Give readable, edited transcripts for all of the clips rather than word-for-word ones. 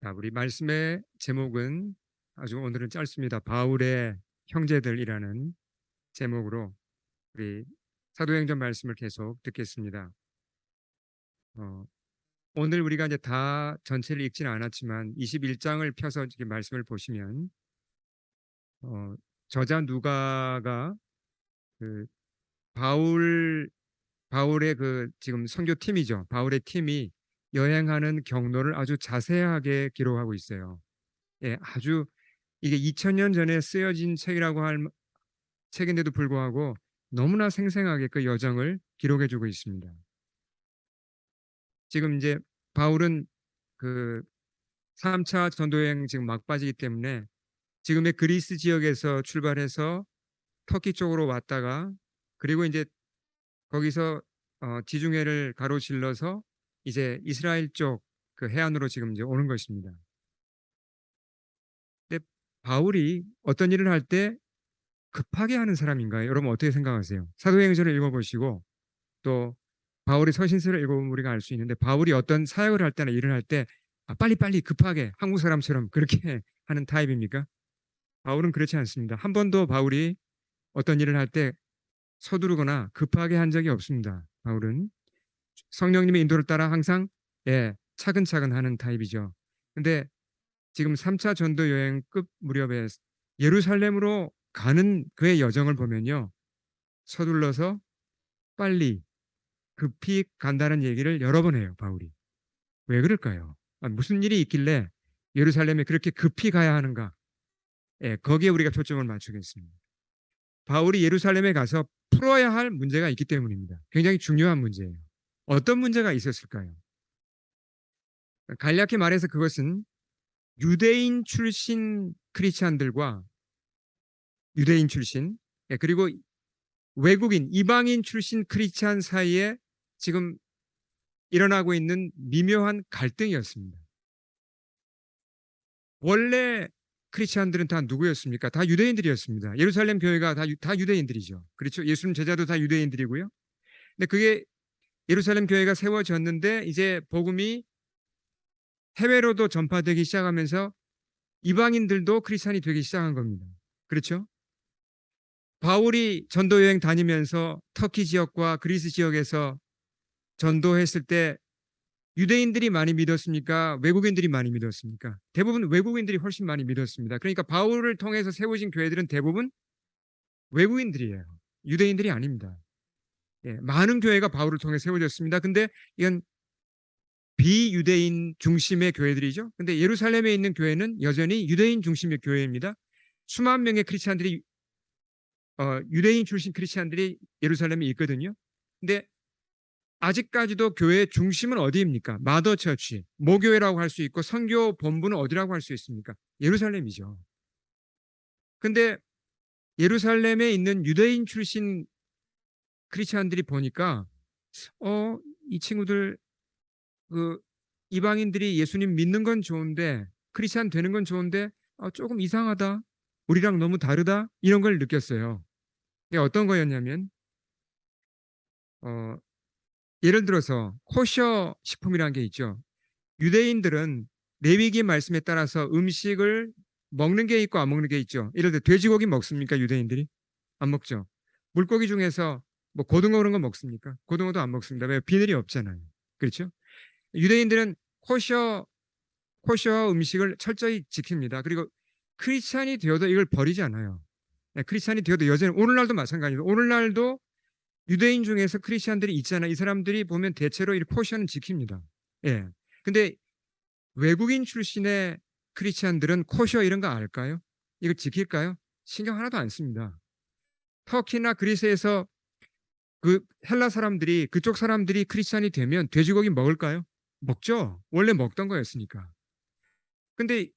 자, 우리 말씀의 제목은 아주 오늘은 짧습니다. 바울의 형제들이라는 제목으로 우리 사도행전 말씀을 계속 듣겠습니다. 어, 오늘 우리가 이제 다 전체를 읽지는 않았지만 21장을 펴서 이렇게 말씀을 보시면 어, 저자 누가가 그 바울 바울의 그 지금 선교 팀이죠. 바울의 팀이 여행하는 경로를 아주 자세하게 기록하고 있어요. 예, 아주 이게 2000년 전에 쓰여진 책이라고 할 책인데도 불구하고 너무나 생생하게 그 여정을 기록해주고 있습니다. 지금 이제 바울은 그 3차 전도여행 지금 막바지기 때문에 지금의 그리스 지역에서 출발해서 터키 쪽으로 왔다가 그리고 이제 거기서 지중해를 가로질러서 이제 이스라엘 쪽 그 해안으로 지금 이제 오는 것입니다. 근데 바울이 어떤 일을 할 때 급하게 하는 사람인가요? 여러분 어떻게 생각하세요? 사도행전을 읽어보시고 또 바울의 서신서를 읽어보면 우리가 알 수 있는데 바울이 어떤 사역을 할 때나 일을 할 때 빨리빨리 급하게 한국 사람처럼 그렇게 하는 타입입니까? 바울은 그렇지 않습니다. 한 번도 바울이 어떤 일을 할 때 서두르거나 급하게 한 적이 없습니다. 바울은 성령님의 인도를 따라 항상 차근차근 하는 타입이죠. 근데 지금 3차 전도 여행 끝 무렵에 예루살렘으로 가는 그의 여정을 보면요. 서둘러서 빨리 급히 간다는 얘기를 여러 번 해요, 바울이. 왜 그럴까요? 무슨 일이 있길래 예루살렘에 그렇게 급히 가야 하는가? 거기에 우리가 초점을 맞추겠습니다. 바울이 예루살렘에 가서 풀어야 할 문제가 있기 때문입니다. 굉장히 중요한 문제예요. 어떤 문제가 있었을까요? 간략히 말해서 그것은 유대인 출신 크리스찬들과 유대인 출신 그리고 외국인 이방인 출신 크리스찬 사이에 지금 일어나고 있는 미묘한 갈등이었습니다. 원래 크리스찬들은 다 누구였습니까? 다 유대인들이었습니다. 예루살렘 교회가 다 유대인들이죠. 그렇죠? 예수님 제자도 다 유대인들이고요. 근데 그게 예루살렘 교회가 세워졌는데 이제 복음이 해외로도 전파되기 시작하면서 이방인들도 크리스찬이 되기 시작한 겁니다. 그렇죠? 바울이 전도 여행 다니면서 터키 지역과 그리스 지역에서 전도했을 때 유대인들이 많이 믿었습니까? 외국인들이 많이 믿었습니까? 대부분 외국인들이 훨씬 많이 믿었습니다. 그러니까 바울을 통해서 세워진 교회들은 대부분 외국인들이에요. 유대인들이 아닙니다. 많은 교회가 바울을 통해 세워졌습니다. 근데 이건 비유대인 중심의 교회들이죠. 근데 예루살렘에 있는 교회는 여전히 유대인 중심의 교회입니다. 수만 명의 크리스찬들이 유대인 출신 크리스찬들이 예루살렘에 있거든요. 근데 아직까지도 교회의 중심은 어디입니까? 마더 처치, 모교회라고 할 수 있고 선교 본부는 어디라고 할 수 있습니까? 예루살렘이죠. 근데 예루살렘에 있는 유대인 출신 크리스찬들이 보니까 어, 이 친구들 그 이방인들이 예수님 믿는 건 좋은데 크리스찬 되는 건 좋은데 조금 이상하다. 우리랑 너무 다르다. 이런 걸 느꼈어요. 이게 어떤 거였냐면 어, 예를 들어서 코셔 식품이라는 게 있죠. 유대인들은 레위기 말씀에 따라서 음식을 먹는 게 있고 안 먹는 게 있죠. 예를 들어 돼지고기 먹습니까? 유대인들이? 안 먹죠. 물고기 중에서 뭐 고등어 그런 거 먹습니까? 고등어도 안 먹습니다. 왜? 비늘이 없잖아요. 그렇죠? 유대인들은 코셔 음식을 철저히 지킵니다. 그리고 크리스찬이 되어도 이걸 버리지 않아요. 크리스찬이 되어도 여전히 오늘날도 마찬가지입니다. 오늘날도 유대인 중에서 크리스찬들이 있잖아요. 이 사람들이 보면 대체로 이 코셔는 지킵니다. 예. 근데 외국인 출신의 크리스찬들은 코셔 이런 거 알까요? 이걸 지킬까요? 신경 하나도 안 씁니다. 터키나 그리스에서 그 헬라 사람들이 그쪽 사람들이 크리스찬이 되면 돼지고기 먹을까요? 먹죠. 원래 먹던 거였으니까. 근데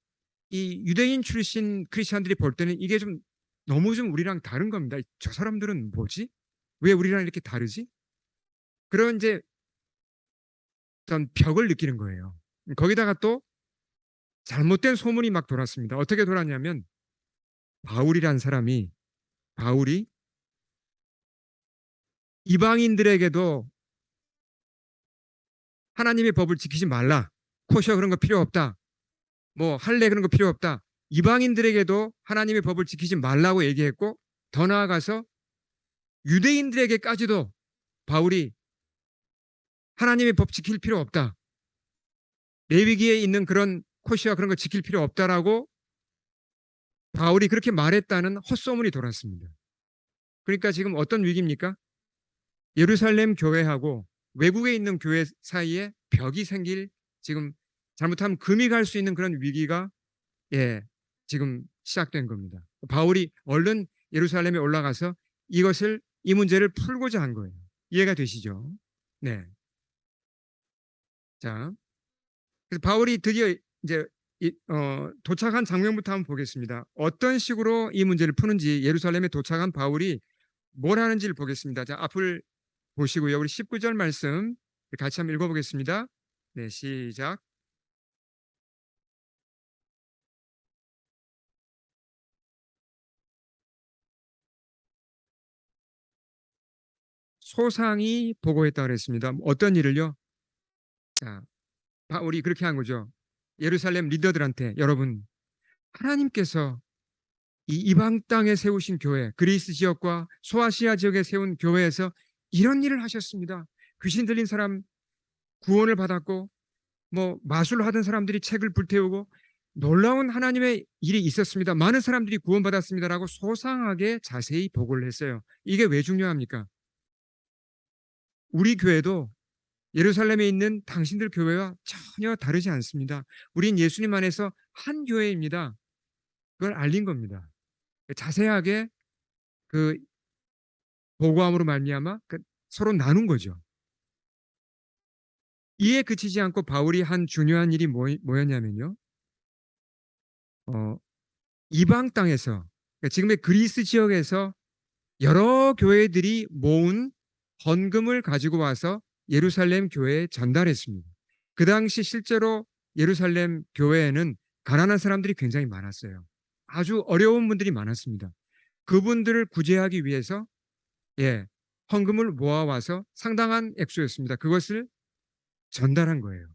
이 유대인 출신 크리스찬들이 볼 때는 이게 좀 너무 좀 우리랑 다른 겁니다. 저 사람들은 뭐지? 왜 우리랑 이렇게 다르지? 그런 이제 어떤 벽을 느끼는 거예요. 거기다가 또 잘못된 소문이 막 돌았습니다. 어떻게 돌았냐면 바울이란 사람이 바울이 이방인들에게도 하나님의 법을 지키지 말라. 코셔 그런 거 필요 없다. 뭐 할례 그런 거 필요 없다. 이방인들에게도 하나님의 법을 지키지 말라고 얘기했고 더 나아가서 유대인들에게까지도 바울이 하나님의 법 지킬 필요 없다. 레위기에 있는 그런 코시와 그런 거 지킬 필요 없다라고 바울이 그렇게 말했다는 헛소문이 돌았습니다. 그러니까 지금 어떤 위기입니까? 예루살렘 교회하고 외국에 있는 교회 사이에 벽이 생길 지금 잘못하면 금이 갈 수 있는 그런 위기가 지금 시작된 겁니다. 바울이 얼른 예루살렘에 올라가서 이 문제를 풀고자 한 거예요. 이해가 되시죠? 네. 자, 그래서 바울이 드디어 이제 도착한 장면부터 한번 보겠습니다. 어떤 식으로 이 문제를 푸는지 예루살렘에 도착한 바울이 뭘 하는지를 보겠습니다. 자, 앞을 보시고요. 우리 19절 말씀 같이 한번 읽어보겠습니다. 네, 시작. 소상이 보고했다 그랬습니다. 어떤 일을요? 자, 바울이 그렇게 한 거죠. 예루살렘 리더들한테 여러분, 하나님께서 이 이방 땅에 세우신 교회, 그리스 지역과 소아시아 지역에 세운 교회에서 이런 일을 하셨습니다. 귀신 들린 사람 구원을 받았고 뭐 마술 하던 사람들이 책을 불태우고 놀라운 하나님의 일이 있었습니다. 많은 사람들이 구원받았습니다라고 소상하게 자세히 보고를 했어요. 이게 왜 중요합니까? 우리 교회도 예루살렘에 있는 당신들 교회와 전혀 다르지 않습니다. 우린 예수님 안에서 한 교회입니다. 그걸 알린 겁니다. 자세하게 그 보고함으로 말미암아 서로 나눈 거죠. 이에 그치지 않고 바울이 한 중요한 일이 뭐였냐면요. 어, 이방 땅에서 그러니까 지금의 그리스 지역에서 여러 교회들이 모은 헌금을 가지고 와서 예루살렘 교회에 전달했습니다. 그 당시 실제로 예루살렘 교회에는 가난한 사람들이 굉장히 많았어요. 아주 어려운 분들이 많았습니다. 그분들을 구제하기 위해서 헌금을 모아와서 상당한 액수였습니다. 그것을 전달한 거예요.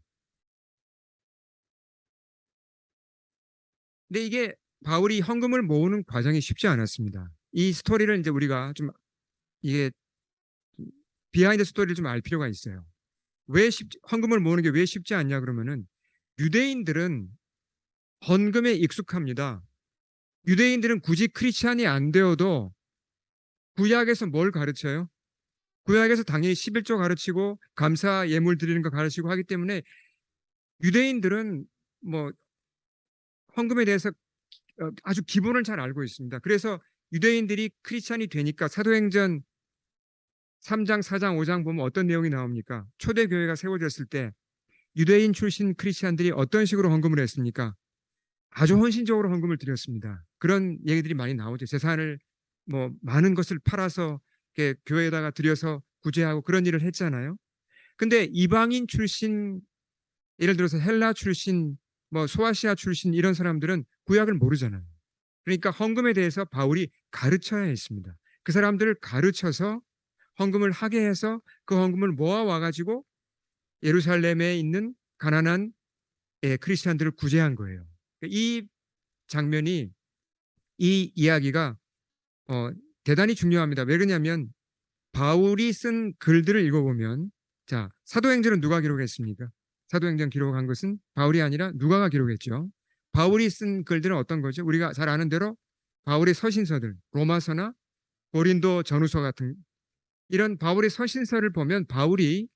근데 이게 바울이 헌금을 모으는 과정이 쉽지 않았습니다. 이 스토리를 이제 우리가 좀 이게 비하인드 스토리를 좀 알 필요가 있어요. 헌금을 모으는 게 왜 쉽지 않냐 그러면은 유대인들은 헌금에 익숙합니다. 유대인들은 굳이 크리스찬이 안 되어도 구약에서 뭘 가르쳐요? 구약에서 당연히 11조 가르치고 감사 예물 드리는 거 가르치고 하기 때문에 유대인들은 뭐 헌금에 대해서 아주 기본을 잘 알고 있습니다. 그래서 유대인들이 크리스찬이 되니까 사도행전 3장, 4장, 5장 보면 어떤 내용이 나옵니까? 초대교회가 세워졌을 때 유대인 출신 크리스찬들이 어떤 식으로 헌금을 했습니까? 아주 헌신적으로 헌금을 드렸습니다. 그런 얘기들이 많이 나오죠. 재산을 뭐 많은 것을 팔아서 교회에다가 드려서 구제하고 그런 일을 했잖아요. 근데 이방인 출신 예를 들어서 헬라 출신 뭐 소아시아 출신 이런 사람들은 구약을 모르잖아요. 그러니까 헌금에 대해서 바울이 가르쳐야 했습니다. 그 사람들을 가르쳐서 헌금을 하게 해서 그 헌금을 모아 와가지고 예루살렘에 있는 가난한 크리스찬들을 구제한 거예요. 이 장면이 이 이야기가 대단히 중요합니다. 왜 그러냐면 바울이 쓴 글들을 읽어보면 자 사도행전은 누가 기록했습니까? 사도행전 기록한 것은 바울이 아니라 누가가 기록했죠. 바울이 쓴 글들은 어떤 거죠? 우리가 잘 아는 대로 바울의 서신서들 로마서나 고린도 전후서 같은 이런 바울의 서신서를 보면 바울이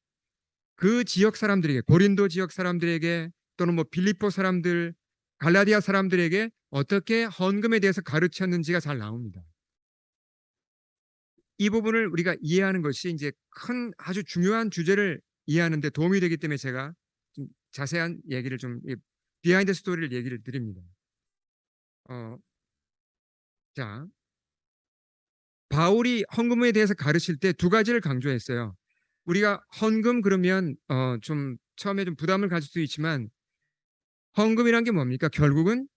그 지역 사람들에게 고린도 지역 사람들에게 또는 뭐 빌립보 사람들 갈라디아 사람들에게 어떻게 헌금에 대해서 가르쳤는지가 잘 나옵니다. 이 부분을 우리가 이해하는 것이 이제 큰 아주 중요한 주제를 이해하는 데 도움이 되기 때문에 제가 좀 자세한 얘기를 좀 비하인드 스토리를 얘기를 드립니다. 자, 바울이 헌금에 대해서 가르칠 때 두 가지를 강조했어요. 우리가 헌금 그러면 좀 처음에 좀 부담을 가질 수 있지만 헌금이란 게 뭡니까? 결국은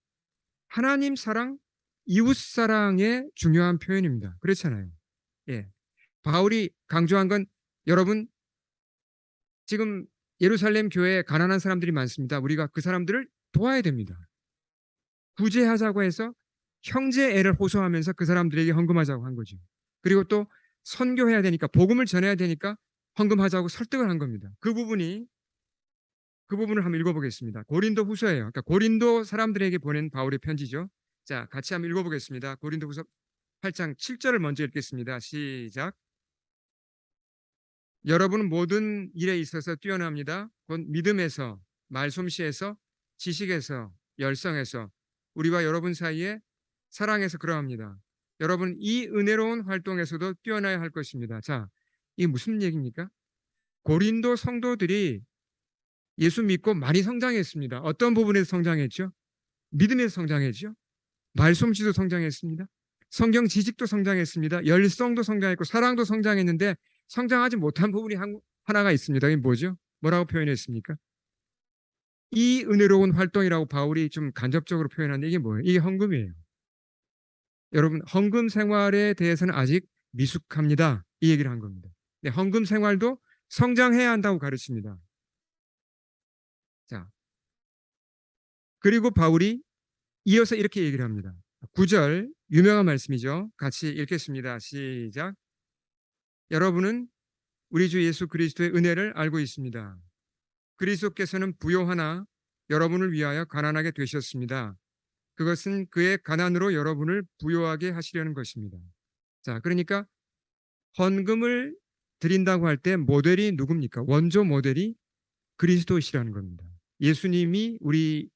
하나님 사랑, 이웃 사랑의 중요한 표현입니다. 그렇잖아요. 예. 바울이 강조한 건 여러분 지금 예루살렘 교회에 가난한 사람들이 많습니다. 우리가 그 사람들을 도와야 됩니다. 구제하자고 해서 형제애를 호소하면서 그 사람들에게 헌금하자고 한 거죠. 그리고 또 선교해야 되니까 복음을 전해야 되니까 헌금하자고 설득을 한 겁니다. 그 부분을 한번 읽어보겠습니다. 고린도 후서예요. 그러니까 고린도 사람들에게 보낸 바울의 편지죠. 자, 같이 한번 읽어보겠습니다. 고린도 후서 8장 7절을 먼저 읽겠습니다. 시작. 여러분은 모든 일에 있어서 뛰어납니다. 곧 믿음에서, 말솜씨에서, 지식에서, 열성에서, 우리와 여러분 사이에 사랑에서 그러합니다. 여러분 이 은혜로운 활동에서도 뛰어나야 할 것입니다. 자, 이게 무슨 얘기입니까? 고린도 성도들이 예수 믿고 많이 성장했습니다. 어떤 부분에서 성장했죠? 믿음에서 성장했죠. 말솜씨도 성장했습니다. 성경 지식도 성장했습니다. 열성도 성장했고 사랑도 성장했는데 성장하지 못한 부분이 하나가 있습니다. 이게 뭐죠? 뭐라고 표현했습니까? 이 은혜로운 활동이라고 바울이 좀 간접적으로 표현한 게 이게 뭐예요? 이게 헌금이에요. 여러분 헌금 생활에 대해서는 아직 미숙합니다. 이 얘기를 한 겁니다. 네, 헌금 생활도 성장해야 한다고 가르칩니다. 자, 그리고 바울이 이어서 이렇게 얘기를 합니다. 9절 유명한 말씀이죠. 같이 읽겠습니다. 시작. 여러분은 우리 주 예수 그리스도의 은혜를 알고 있습니다. 그리스도께서는 부요하나 여러분을 위하여 가난하게 되셨습니다. 그것은 그의 가난으로 여러분을 부요하게 하시려는 것입니다. 자, 그러니까 헌금을 드린다고 할 때 모델이 누굽니까? 원조 모델이 그리스도시라는 겁니다. 예수님이 우리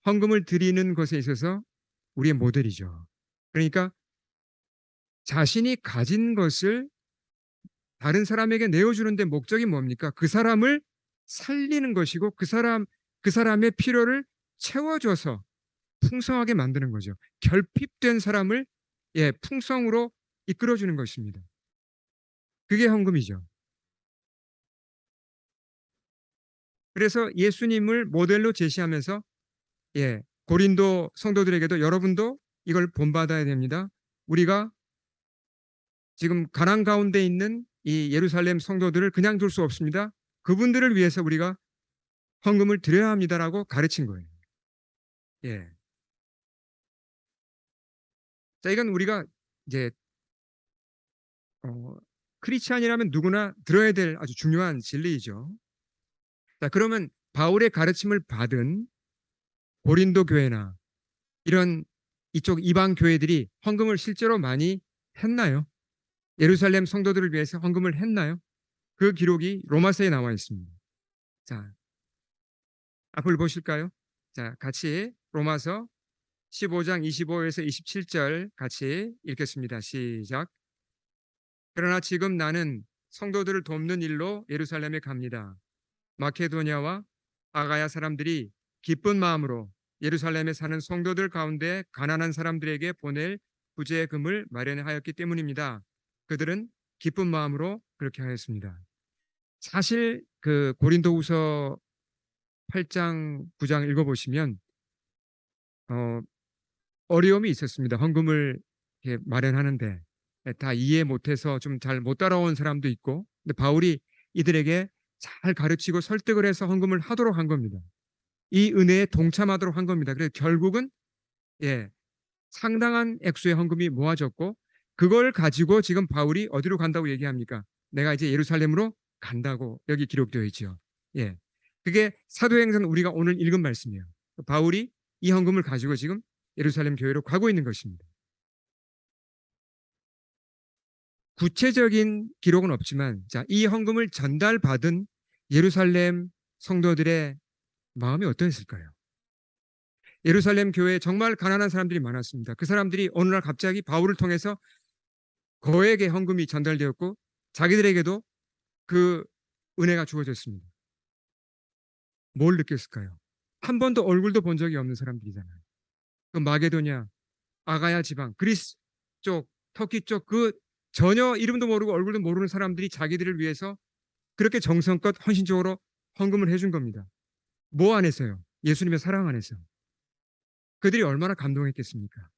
헌금을 드리는 것에 있어서 우리의 모델이죠. 그러니까 자신이 가진 것을 다른 사람에게 내어주는데 목적이 뭡니까? 그 사람을 살리는 것이고 그 사람의 필요를 채워줘서 풍성하게 만드는 거죠. 결핍된 사람을 풍성으로 이끌어주는 것입니다. 그게 헌금이죠. 그래서 예수님을 모델로 제시하면서 고린도 성도들에게도 여러분도 이걸 본받아야 됩니다. 우리가 지금 가난 가운데 있는 이 예루살렘 성도들을 그냥 둘 수 없습니다. 그분들을 위해서 우리가 헌금을 드려야 합니다라고 가르친 거예요. 예. 자, 이건 우리가 이제 크리스찬이라면 누구나 들어야 될 아주 중요한 진리이죠. 자, 그러면 바울의 가르침을 받은 고린도 교회나 이런 이쪽 이방 교회들이 헌금을 실제로 많이 했나요? 예루살렘 성도들을 위해서 헌금을 했나요? 그 기록이 로마서에 나와 있습니다. 자, 앞을 보실까요? 자, 같이 로마서 15장 25에서 27절 같이 읽겠습니다. 시작. 그러나 지금 나는 성도들을 돕는 일로 예루살렘에 갑니다. 마케도니아와 아가야 사람들이 기쁜 마음으로 예루살렘에 사는 성도들 가운데 가난한 사람들에게 보낼 구제금을 마련하였기 때문입니다. 그들은 기쁜 마음으로 그렇게 하였습니다. 사실 그 고린도후서 8장, 9장 읽어보시면 어려움이 있었습니다. 헌금을 마련하는데 다 이해 못해서 좀 잘 못 따라온 사람도 있고, 근데 바울이 이들에게 잘 가르치고 설득을 해서 헌금을 하도록 한 겁니다. 이 은혜에 동참하도록 한 겁니다. 그래서 결국은 상당한 액수의 헌금이 모아졌고 그걸 가지고 지금 바울이 어디로 간다고 얘기합니까? 내가 이제 예루살렘으로 간다고 여기 기록되어 있죠. 예, 그게 사도행전 우리가 오늘 읽은 말씀이에요. 바울이 이 헌금을 가지고 지금 예루살렘 교회로 가고 있는 것입니다. 구체적인 기록은 없지만 자, 이 헌금을 전달받은 예루살렘 성도들의 마음이 어떠했을까요? 예루살렘 교회에 정말 가난한 사람들이 많았습니다. 그 사람들이 어느 날 갑자기 바울을 통해서 거액의 헌금이 전달되었고 자기들에게도 그 은혜가 주어졌습니다. 뭘 느꼈을까요? 한 번도 얼굴도 본 적이 없는 사람들이잖아요. 그 마게도냐, 아가야 지방, 그리스 쪽, 터키 쪽 그 전혀 이름도 모르고 얼굴도 모르는 사람들이 자기들을 위해서 그렇게 정성껏 헌신적으로 헌금을 해준 겁니다. 뭐 안에서요? 예수님의 사랑 안에서. 그들이 얼마나 감동했겠습니까?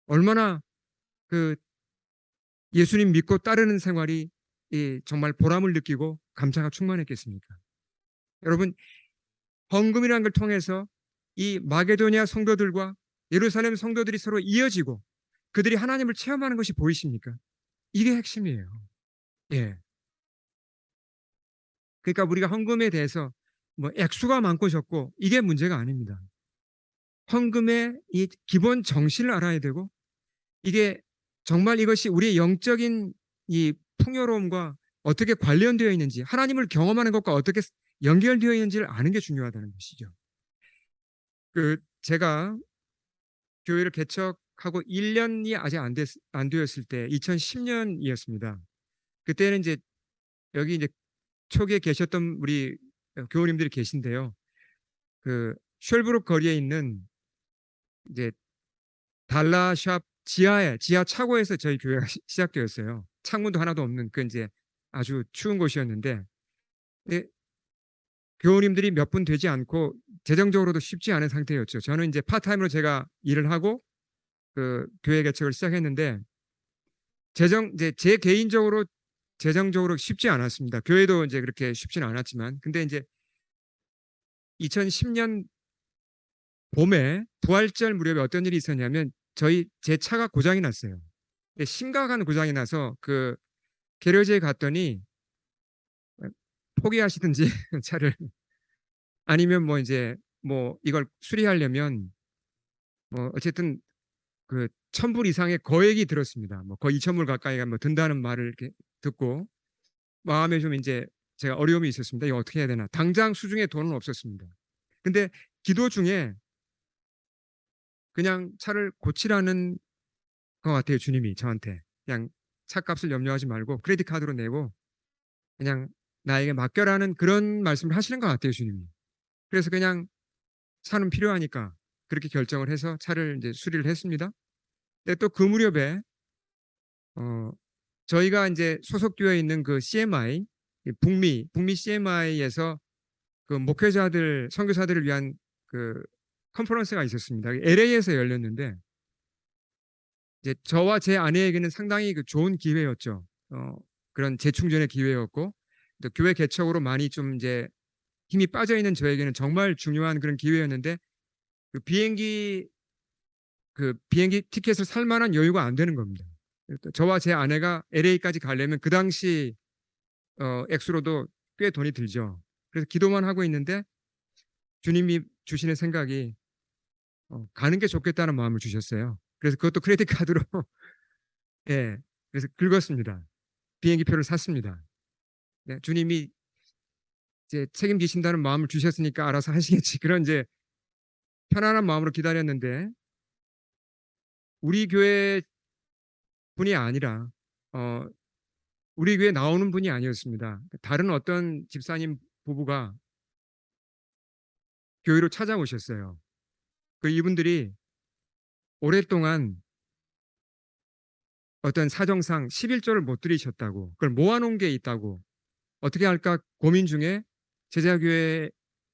얼마나 그 예수님 믿고 따르는 생활이 정말 보람을 느끼고 감사가 충만했겠습니까? 여러분, 헌금이라는 걸 통해서 이 마게도니아 성도들과 예루살렘 성도들이 서로 이어지고 그들이 하나님을 체험하는 것이 보이십니까? 이게 핵심이에요. 예. 그러니까 우리가 헌금에 대해서 뭐 액수가 많고 적고 이게 문제가 아닙니다. 헌금의 이 기본 정신을 알아야 되고 이게 정말 이것이 우리의 영적인 이 풍요로움과 어떻게 관련되어 있는지 하나님을 경험하는 것과 어떻게 연결되어 있는지를 아는 게 중요하다는 것이죠. 제가 교회를 개척하고 1년이 아직 안 되었을 때 2010년이었습니다. 그때는 이제 여기 이제 초기에 계셨던 우리 교우님들이 계신데요. 그 쉘브룩 거리에 있는 이제 달라샵 지하 차고에서 저희 교회가 시작되었어요. 창문도 하나도 없는 그 이제 아주 추운 곳이었는데 예, 교우님들이 몇 분 되지 않고 재정적으로도 쉽지 않은 상태였죠. 저는 이제 파타임으로 제가 일을 하고 그 교회 개척을 시작했는데 이제 제 개인적으로 재정적으로 쉽지 않았습니다. 교회도 이제 그렇게 쉽지는 않았지만 근데 이제 2010년 봄에 부활절 무렵에 어떤 일이 있었냐면 제 차가 고장이 났어요. 심각한 고장이 나서 그 게러지에 갔더니 포기하시든지 차를 아니면 뭐 이제 뭐 이걸 수리하려면 뭐 어쨌든 그 1,000불 이상의 거액이 들었습니다. 뭐 거의 2,000불 가까이가 뭐 든다는 말을 이렇게 듣고 마음에 좀 이제 제가 어려움이 있었습니다. 이거 어떻게 해야 되나? 당장 수중에 돈은 없었습니다. 근데 기도 중에 그냥 차를 고치라는 것 같아요. 주님이 저한테 그냥 차값을 염려하지 말고 크레딧 카드로 내고 그냥 나에게 맡겨라는 그런 말씀을 하시는 것 같아요. 주님이. 그래서 그냥 차는 필요하니까 그렇게 결정을 해서 차를 이제 수리를 했습니다. 근데 또 그 무렵에 어, 저희가 이제 소속되어 있는 그 CMI 북미 CMI에서 그 목회자들 선교사들을 위한 그 컨퍼런스가 있었습니다. LA에서 열렸는데 이제 저와 제 아내에게는 상당히 그 좋은 기회였죠. 그런 재충전의 기회였고 또 교회 개척으로 많이 좀 이제 힘이 빠져 있는 저에게는 정말 중요한 그런 기회였는데 그 비행기 티켓을 살 만한 여유가 안 되는 겁니다. 저와 제 아내가 LA까지 가려면 그 당시 액수로도 꽤 돈이 들죠. 그래서 기도만 하고 있는데 주님이 주시는 생각이 가는 게 좋겠다는 마음을 주셨어요. 그래서 그것도 크레딧 카드로 예, 그래서 긁었습니다. 비행기 표를 샀습니다. 네, 주님이 이제 책임지신다는 마음을 주셨으니까 알아서 하시겠지. 그런 이제 편안한 마음으로 기다렸는데 우리 교회 분이 아니라 어, 우리 교회 나오는 분이 아니었습니다. 다른 어떤 집사님 부부가 교회로 찾아오셨어요. 그 이분들이 오랫동안 어떤 사정상 11조를 못 드리셨다고 그걸 모아놓은 게 있다고 어떻게 할까 고민 중에 제자교회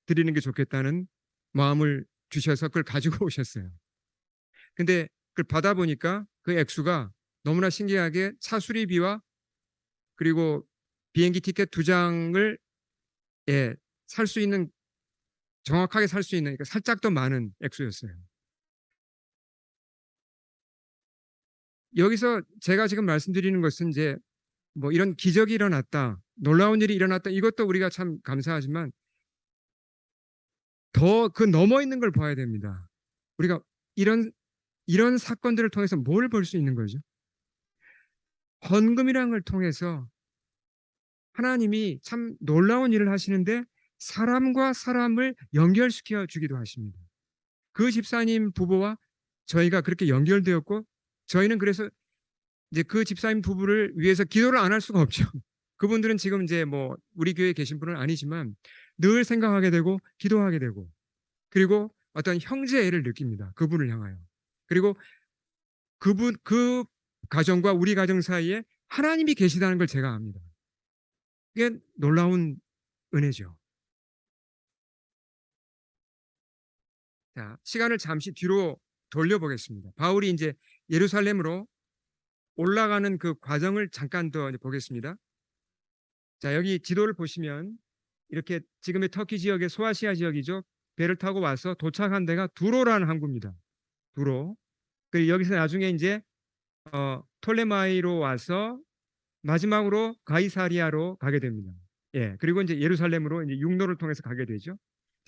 드리는 게 좋겠다는 마음을 주셔서 그걸 가지고 오셨어요. 근데 그걸 받아보니까 그 액수가 너무나 신기하게 차 수리비와 그리고 비행기 티켓 2장을 예, 살 수 있는 정확하게 살 수 있는 그러니까 살짝 더 많은 액수였어요. 여기서 제가 지금 말씀드리는 것은 이제 뭐 이런 기적이 일어났다, 놀라운 일이 일어났다 이것도 우리가 참 감사하지만 더 그 넘어 있는 걸 봐야 됩니다. 우리가 이런 사건들을 통해서 뭘 볼 수 있는 거죠? 헌금이라는 걸 통해서 하나님이 참 놀라운 일을 하시는데 사람과 사람을 연결시켜 주기도 하십니다. 그 집사님 부부와 저희가 그렇게 연결되었고 저희는 그래서 이제 그 집사님 부부를 위해서 기도를 안 할 수가 없죠. 그분들은 지금 이제 뭐 우리 교회에 계신 분은 아니지만 늘 생각하게 되고 기도하게 되고 그리고 어떤 형제애를 느낍니다. 그분을 향하여. 그리고 그 가정과 우리 가정 사이에 하나님이 계시다는 걸 제가 압니다. 이게 놀라운 은혜죠. 자, 시간을 잠시 뒤로 돌려보겠습니다. 바울이 이제 예루살렘으로 올라가는 그 과정을 잠깐 더 보겠습니다. 자, 여기 지도를 보시면 이렇게 지금의 터키 지역의 소아시아 지역이죠. 배를 타고 와서 도착한 데가 두로라는 항구입니다. 두로. 그 여기서 나중에 이제 톨레마이로 와서 마지막으로 가이사리아로 가게 됩니다. 예, 그리고 이제 예루살렘으로 이제 육로를 통해서 가게 되죠.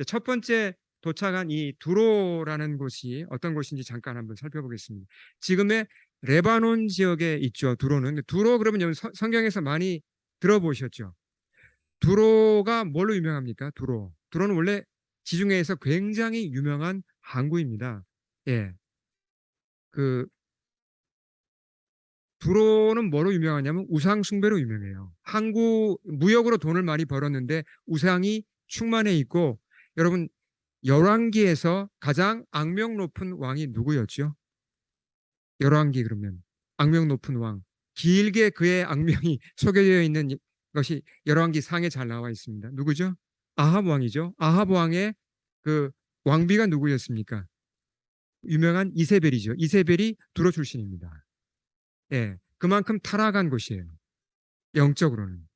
첫 번째 도착한 이 두로라는 곳이 어떤 곳인지 잠깐 한번 살펴보겠습니다. 지금의 레바논 지역에 있죠. 두로는. 두로 그러면 여기 성경에서 많이 들어보셨죠. 두로가 뭘로 유명합니까? 두로. 두로는 원래 지중해에서 굉장히 유명한 항구입니다. 예. 그 두로는 뭐로 유명하냐면 우상 숭배로 유명해요. 항구 무역으로 돈을 많이 벌었는데 우상이 충만해 있고, 여러분 열왕기에서 가장 악명 높은 왕이 누구였죠? 열왕기 그러면 악명 높은 왕. 길게 그의 악명이 소개되어 있는 것이 열왕기 상에 잘 나와 있습니다. 누구죠? 아합 왕이죠. 아합 왕의 그 왕비가 누구였습니까? 유명한 이세벨이죠. 이세벨이 두로 출신입니다. 예, 그만큼 타락한 곳이에요. 영적으로는.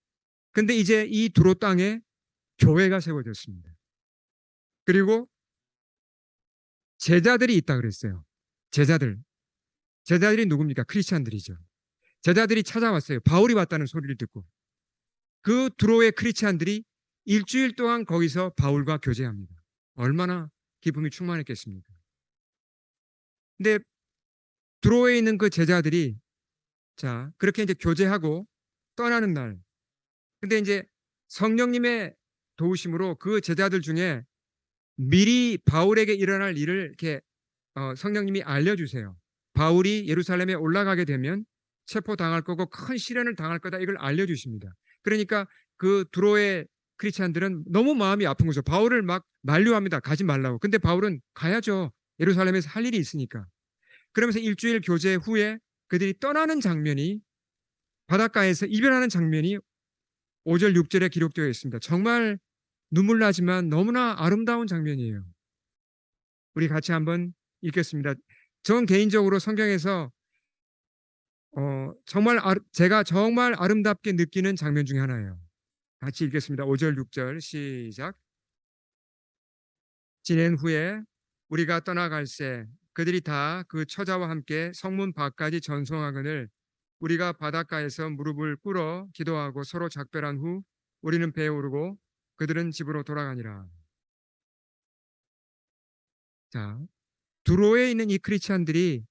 근데 이제 이 두로 땅에 교회가 세워졌습니다. 그리고 제자들이 있다 그랬어요. 제자들. 제자들이 누굽니까? 크리스찬들이죠. 제자들이 찾아왔어요. 바울이 왔다는 소리를 듣고. 그 두로의 크리스찬들이 일주일 동안 거기서 바울과 교제합니다. 얼마나 기쁨이 충만했겠습니까? 근데 두로에 있는 그 제자들이 자, 그렇게 이제 교제하고 떠나는 날. 근데 이제 성령님의 도우심으로 그 제자들 중에 미리 바울에게 일어날 일을 이렇게 성령님이 알려주세요. 바울이 예루살렘에 올라가게 되면 체포당할 거고 큰 시련을 당할 거다, 이걸 알려주십니다. 그러니까 그 두로의 크리스찬들은 너무 마음이 아픈 거죠. 바울을 막 만류합니다. 가지 말라고. 근데 바울은 가야죠. 예루살렘에서 할 일이 있으니까. 그러면서 일주일 교제 후에 그들이 떠나는 장면이, 바닷가에서 이별하는 장면이 5절 6절에 기록되어 있습니다. 정말 눈물 나지만 너무나 아름다운 장면이에요. 우리 같이 한번 읽겠습니다. 전 개인적으로 성경에서 제가 정말 아름답게 느끼는 장면 중에 하나예요. 같이 읽겠습니다. 5절 6절 시작. 지낸 후에 우리가 떠나갈새 그들이 다 그 처자와 함께 성문 밖까지 전송하거늘 우리가 바닷가에서 무릎을 꿇어 기도하고 서로 작별한 후 우리는 배에 오르고 그들은 집으로 돌아가니라. 자, 두로에 있는 이 크리스찬들이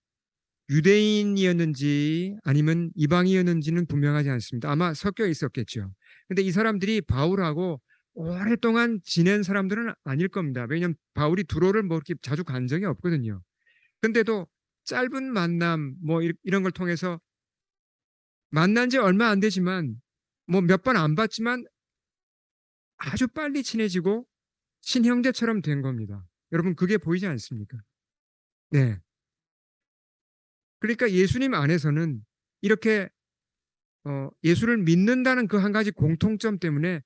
유대인이었는지 아니면 이방이었는지는 분명하지 않습니다. 아마 섞여 있었겠죠. 근데 이 사람들이 바울하고 오랫동안 지낸 사람들은 아닐 겁니다. 왜냐하면 바울이 두로를 뭐 이렇게 자주 간 적이 없거든요. 근데도 짧은 만남 뭐 이런 걸 통해서 만난 지 얼마 안 되지만 뭐 몇 번 안 봤지만 아주 빨리 친해지고 친형제처럼 된 겁니다. 여러분 그게 보이지 않습니까? 네. 그러니까 예수님 안에서는 이렇게 예수를 믿는다는 그 한 가지 공통점 때문에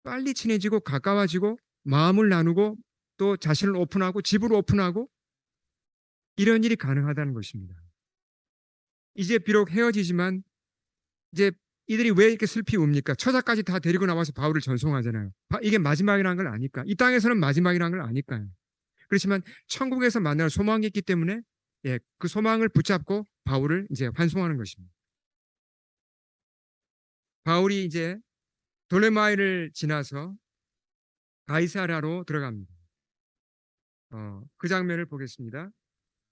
빨리 친해지고 가까워지고 마음을 나누고 또 자신을 오픈하고 집을 오픈하고 이런 일이 가능하다는 것입니다. 이제 비록 헤어지지만 이제 이들이 왜 이렇게 슬피 웁니까? 처자까지 다 데리고 나와서 바울을 전송하잖아요. 이게 마지막이라는 걸 아니까. 이 땅에서는 마지막이라는 걸 아니까요. 그렇지만 천국에서 만날 소망이 있기 때문에 예, 그 소망을 붙잡고 바울을 이제 환송하는 것입니다. 바울이 이제 돌레마이를 지나서 가이사랴로 들어갑니다. 그 장면을 보겠습니다.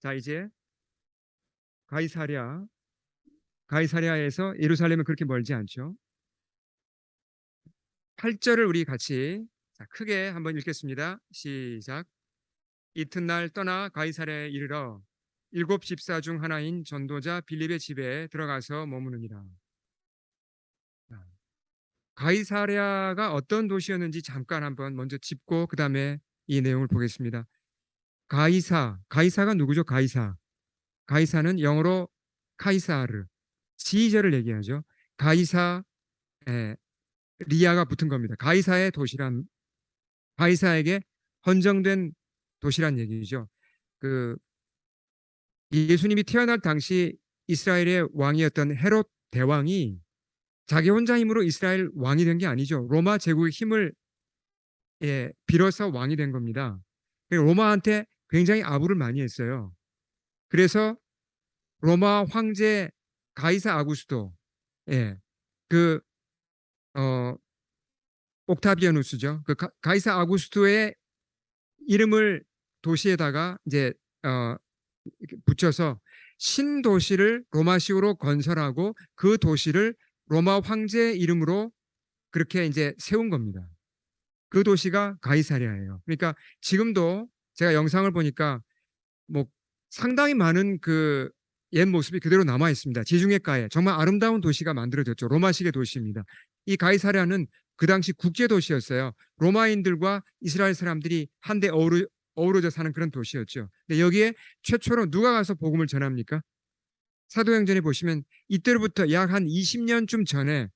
자, 이제 가이사랴에서 예루살렘은 그렇게 멀지 않죠. 8절을 우리 같이 크게 한번 읽겠습니다. 시작. 이튿날 떠나 가이사랴에 이르러 7 집사 중 하나인 전도자 빌립의 집에 들어가서 머무느니라. 가이사랴가 어떤 도시였는지 잠깐 한번 먼저 짚고 그 다음에 이 내용을 보겠습니다. 가이사가 누구죠? 가이사는 영어로 카이사르, 시저를 얘기하죠. 가이사 리아가 붙은 겁니다. 가이사에게 헌정된 도시란 얘기죠. 그 예수님이 태어날 당시 이스라엘의 왕이었던 헤롯 대왕이 자기 혼자 힘으로 이스라엘 왕이 된 게 아니죠. 로마 제국의 힘을 예, 빌어서 왕이 된 겁니다. 로마한테 굉장히 아부를 많이 했어요. 그래서 로마 황제 가이사 아구스토, 예, 그 어, 옥타비아누스죠. 그 가이사 아구스토의 이름을 도시에다가 이제 어, 붙여서 신도시를 로마식으로 건설하고 그 도시를 로마 황제 이름으로 그렇게 이제 세운 겁니다. 그 도시가 가이사랴예요. 그러니까 지금도 제가 영상을 보니까 뭐 상당히 많은 그 옛 모습이 그대로 남아 있습니다. 지중해가에 정말 아름다운 도시가 만들어졌죠. 로마식의 도시입니다. 이 가이사랴는 그 당시 국제 도시였어요. 로마인들과 이스라엘 사람들이 한데 어우러져 사는 그런 도시였죠. 근데 여기에 최초로 누가 가서 복음을 전합니까? 사도행전에 보시면 이때로부터 약 한 20년쯤 전에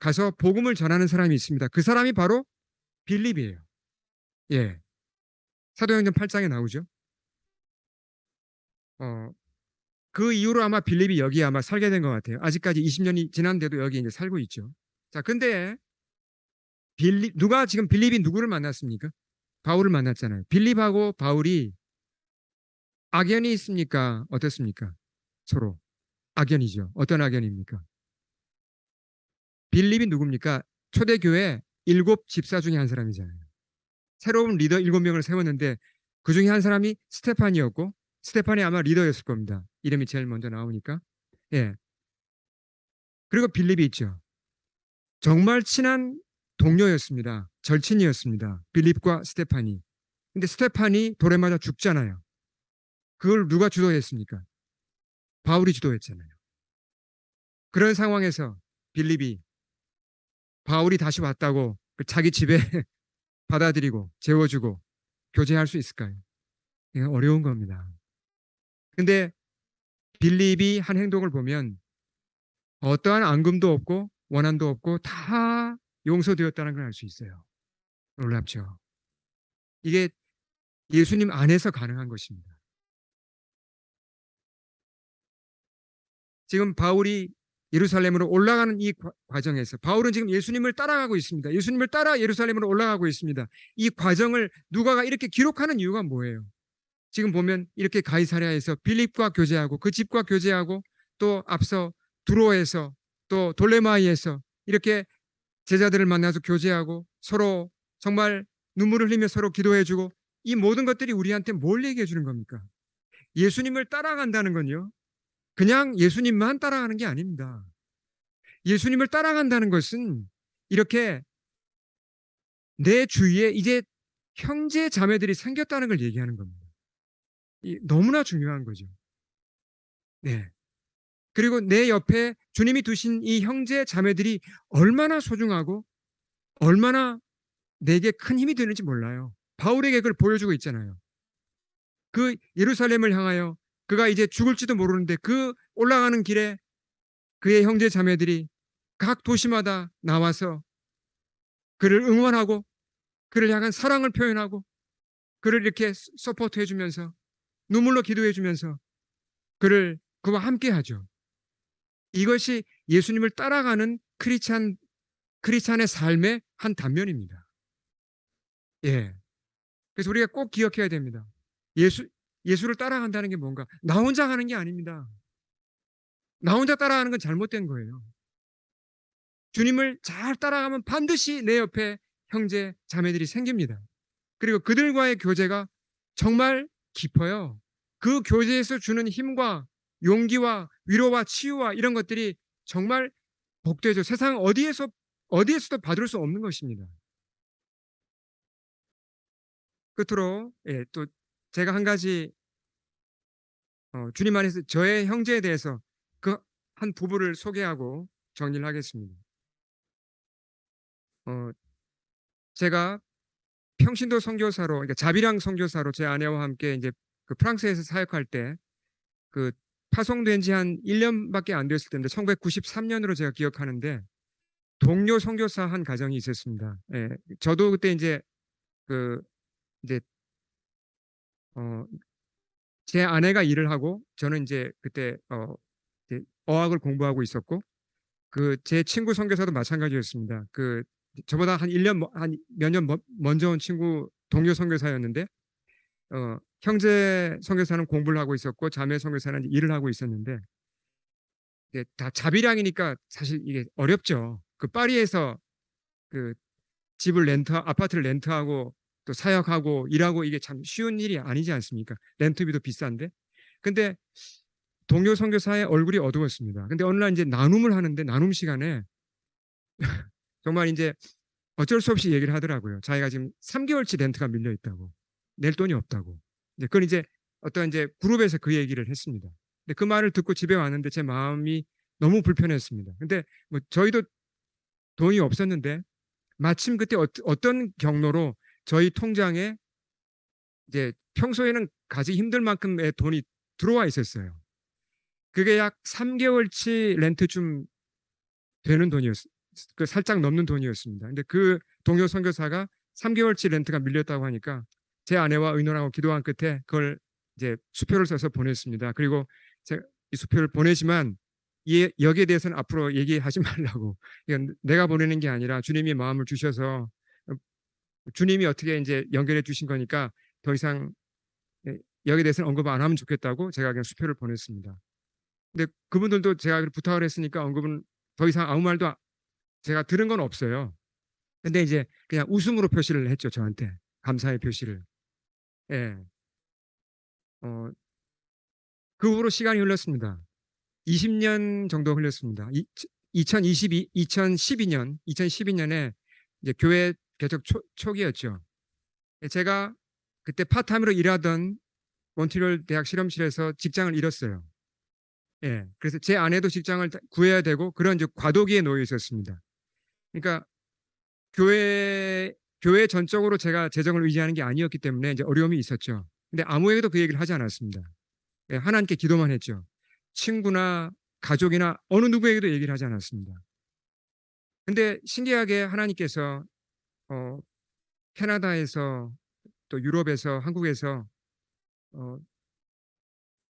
가서 복음을 전하는 사람이 있습니다. 그 사람이 바로 빌립이에요. 예. 사도행전 8장에 나오죠. 어, 그 이후로 아마 빌립이 여기에 아마 살게 된 것 같아요. 아직까지 20년이 지난데도 여기 이제 살고 있죠. 자, 근데 누가 지금 빌립이 누구를 만났습니까? 바울을 만났잖아요. 빌립하고 바울이 악연이 있습니까? 어떻습니까? 서로 악연이죠. 어떤 악연입니까? 빌립이 누굽니까? 초대교회 7집사 중에 한 사람이잖아요. 새로운 리더 7명을 세웠는데 그 중에 한 사람이 스테판이었고 스테판이 아마 리더였을 겁니다. 이름이 제일 먼저 나오니까. 예. 그리고 빌립이 있죠. 정말 친한 동료였습니다. 절친이었습니다. 빌립과 스테판이. 근데 스테판이 돌에 맞아 죽잖아요. 그걸 누가 주도했습니까? 바울이 주도했잖아요. 그런 상황에서 빌립이 바울이 다시 왔다고 자기 집에 받아들이고 재워주고 교제할 수 있을까요? 이건 어려운 겁니다. 근데 빌립이 한 행동을 보면 어떠한 앙금도 없고 원한도 없고 다 용서되었다는 걸 알 수 있어요. 놀랍죠. 이게 예수님 안에서 가능한 것입니다. 지금 바울이 예루살렘으로 올라가는 이 과정에서 바울은 지금 예수님을 따라가고 있습니다. 예수님을 따라 예루살렘으로 올라가고 있습니다. 이 과정을 누가가 이렇게 기록하는 이유가 뭐예요? 지금 보면 이렇게 가이사랴에서 빌립과 교제하고 그 집과 교제하고 또 앞서 두로에서 또 돌레마이에서 이렇게 제자들을 만나서 교제하고 서로 정말 눈물을 흘리며 서로 기도해주고 이 모든 것들이 우리한테 뭘 얘기해 주는 겁니까? 예수님을 따라간다는 건요. 그냥 예수님만 따라가는 게 아닙니다. 예수님을 따라간다는 것은 이렇게 내 주위에 이제 형제 자매들이 생겼다는 걸 얘기하는 겁니다. 너무나 중요한 거죠. 네. 그리고 내 옆에 주님이 두신 이 형제 자매들이 얼마나 소중하고 얼마나 내게 큰 힘이 되는지 몰라요. 바울에게 그걸 보여주고 있잖아요. 그 예루살렘을 향하여 그가 이제 죽을지도 모르는데 그 올라가는 길에 그의 형제 자매들이 각 도시마다 나와서 그를 응원하고 그를 향한 사랑을 표현하고 그를 이렇게 서포트 해주면서 눈물로 기도해주면서 그와 함께 하죠. 이것이 예수님을 따라가는 크리스찬의 삶의 한 단면입니다. 예. 그래서 우리가 꼭 기억해야 됩니다. 예수를 따라간다는 게 뭔가 나 혼자 가는 게 아닙니다. 나 혼자 따라가는 건 잘못된 거예요. 주님을 잘 따라가면 반드시 내 옆에 형제 자매들이 생깁니다. 그리고 그들과의 교제가 정말 깊어요. 그 교제에서 주는 힘과 용기와 위로와 치유와 이런 것들이 정말 복되죠. 세상 어디에서도 받을 수 없는 것입니다. 끝으로 예, 또 제가 한 가지 주님 안에서 저의 형제에 대해서 그 한 부부를 소개하고 정리를 하겠습니다. 어, 제가 평신도 선교사로, 그러니까 자비랑 선교사로 제 아내와 함께 이제 그 프랑스에서 사역할 때 그 파송된 지 한 1년밖에 안 됐을 텐데 1993년으로 제가 기억하는데 동료 선교사 한 가정이 있었습니다. 예, 저도 그때 그 이제 어, 제 아내가 일을 하고 저는 이제 그때 이제 어학을 공부하고 있었고 그 제 친구 선교사도 마찬가지였습니다. 그 저보다 한 1년 한 몇 년 먼저 온 친구 동료 선교사였는데 형제 선교사는 공부를 하고 있었고 자매 선교사는 일을 하고 있었는데 이게 다 자비량이니까 사실 이게 어렵죠. 그 파리에서 그 집을 아파트를 렌트하고 또 사역하고 일하고 이게 참 쉬운 일이 아니지 않습니까? 렌트비도 비싼데. 근데 동료 선교사의 얼굴이 어두웠습니다. 근데 어느 날 이제 나눔을 하는데 나눔 시간에 정말 이제 어쩔 수 없이 얘기를 하더라고요. 자기가 지금 3개월치 렌트가 밀려 있다고. 낼 돈이 없다고. 이제 그건 이제 어떤 이제 그룹에서 그 얘기를 했습니다. 근데 그 말을 듣고 집에 왔는데 제 마음이 너무 불편했습니다. 근데 뭐 저희도 돈이 없었는데 마침 그때 어떤 경로로 저희 통장에 이제 평소에는 가지 힘들 만큼의 돈이 들어와 있었어요. 그게 약 3개월치 렌트쯤 되는 돈이었어요. 그 살짝 넘는 돈이었습니다. 근데 그 동료 선교사가 3개월치 렌트가 밀렸다고 하니까 제 아내와 의논하고 기도한 끝에 그걸 이제 수표를 써서 보냈습니다. 그리고 제가 이 수표를 보내지만 여기에 대해서는 앞으로 얘기하지 말라고. 이건 내가 보내는 게 아니라 주님이 마음을 주셔서 주님이 어떻게 이제 연결해 주신 거니까 더 이상 여기에 대해서는 언급 안 하면 좋겠다고 제가 그냥 수표를 보냈습니다. 근데 그분들도 제가 부탁을 했으니까 언급은 더 이상 아무 말도 제가 들은 건 없어요. 근데 이제 그냥 웃음으로 표시를 했죠, 저한테. 감사의 표시를. 예. 그 후로 시간이 흘렀습니다. 20년 정도 흘렸습니다. 2012년에 이제 교회 개척 초기였죠. 제가 그때 파트타임으로 일하던 몬트리올 대학 실험실에서 직장을 잃었어요. 예. 그래서 제 아내도 직장을 구해야 되고 그런 이제 과도기에 놓여 있었습니다. 그러니까 교회 전적으로 제가 재정을 의지하는 게 아니었기 때문에 이제 어려움이 있었죠. 근데 아무에게도 그 얘기를 하지 않았습니다. 예, 하나님께 기도만 했죠. 친구나 가족이나 어느 누구에게도 얘기를 하지 않았습니다. 근데 신기하게 하나님께서 어, 캐나다에서 또 유럽에서 한국에서 어,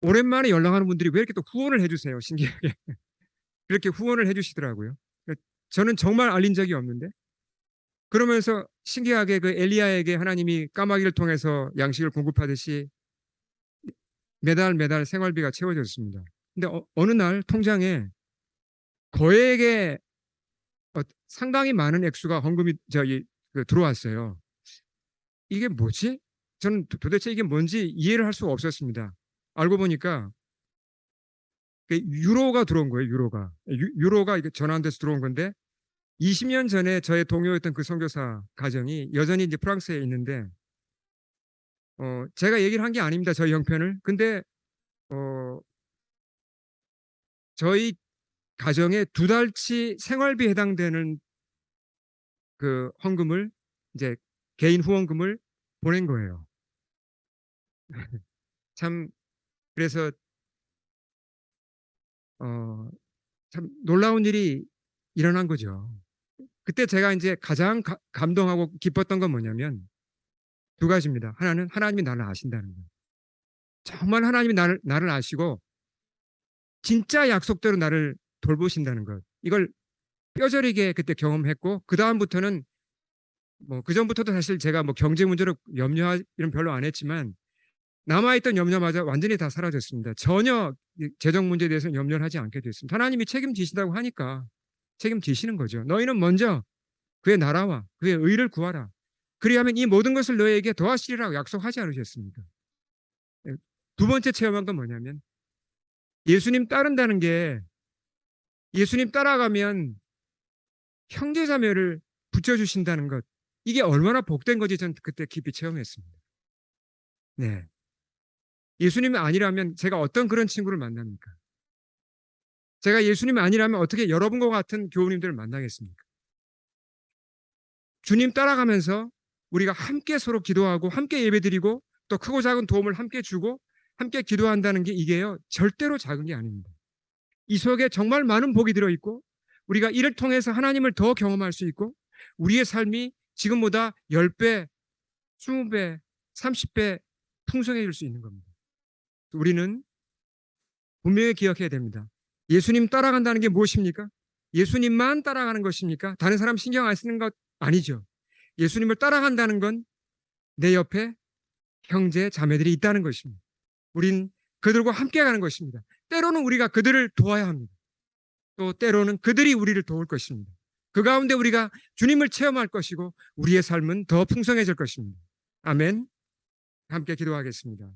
오랜만에 연락하는 분들이 왜 이렇게 또 후원을 해주세요. 신기하게 그렇게 후원을 해주시더라고요. 저는 정말 알린 적이 없는데 그러면서 신기하게 그 엘리야에게 하나님이 까마귀를 통해서 양식을 공급하듯이 매달 생활비가 채워졌습니다. 근데 어느 날 통장에 거액의 상당히 많은 액수가 헌금이 들어왔어요. 이게 뭐지? 저는 도대체 이게 뭔지 이해를 할 수가 없었습니다. 알고 보니까 유로가 들어온 거예요. 유로가 이게 전환돼서 들어온 건데 20년 전에 저의 동료였던 그 선교사 가정이 여전히 이제 프랑스에 있는데 제가 얘기를 한 게 아닙니다. 저희 형편을. 근데 어, 저희 가정에 2달치 생활비 해당되는 그 헌금을 이제 개인 후원금을 보낸 거예요. 참 그래서 참 놀라운 일이 일어난 거죠. 그때 제가 이제 가장 감동하고 기뻤던 건 뭐냐면 2가지입니다. 하나는 하나님이 나를 아신다는 거예요. 정말 하나님이 나를 아시고 진짜 약속대로 나를 돌보신다는 것. 이걸 뼈저리게 그때 경험했고 그 다음부터는 뭐 그 전부터도 사실 제가 뭐 경제 문제로 이런 별로 안 했지만 남아있던 염려마저 완전히 다 사라졌습니다. 전혀 재정 문제에 대해서는 염려를 하지 않게 됐습니다. 하나님이 책임지신다고 하니까 책임지시는 거죠. 너희는 먼저 그의 나라와 그의 의를 구하라. 그리하면 이 모든 것을 너희에게 더하시리라고 약속하지 않으셨습니까? 2번째 체험한 건 뭐냐면 예수님 따른다는 게 예수님 따라가면 형제자매를 붙여주신다는 것. 이게 얼마나 복된 건지 전 그때 깊이 체험했습니다. 네. 예수님이 아니라면 제가 어떤 그런 친구를 만납니까? 제가 예수님이 아니라면 어떻게 여러분과 같은 교우님들을 만나겠습니까? 주님 따라가면서 우리가 함께 서로 기도하고 함께 예배드리고 또 크고 작은 도움을 함께 주고 함께 기도한다는 게 이게요. 절대로 작은 게 아닙니다. 이 속에 정말 많은 복이 들어있고 우리가 이를 통해서 하나님을 더 경험할 수 있고 우리의 삶이 지금보다 10배, 20배, 30배 풍성해질 수 있는 겁니다. 우리는 분명히 기억해야 됩니다. 예수님 따라간다는 게 무엇입니까? 예수님만 따라가는 것입니까? 다른 사람 신경 안 쓰는 것 아니죠. 예수님을 따라간다는 건 내 옆에 형제, 자매들이 있다는 것입니다. 우린 그들과 함께 가는 것입니다. 때로는 우리가 그들을 도와야 합니다. 또 때로는 그들이 우리를 도울 것입니다. 그 가운데 우리가 주님을 체험할 것이고 우리의 삶은 더 풍성해질 것입니다. 아멘. 함께 기도하겠습니다.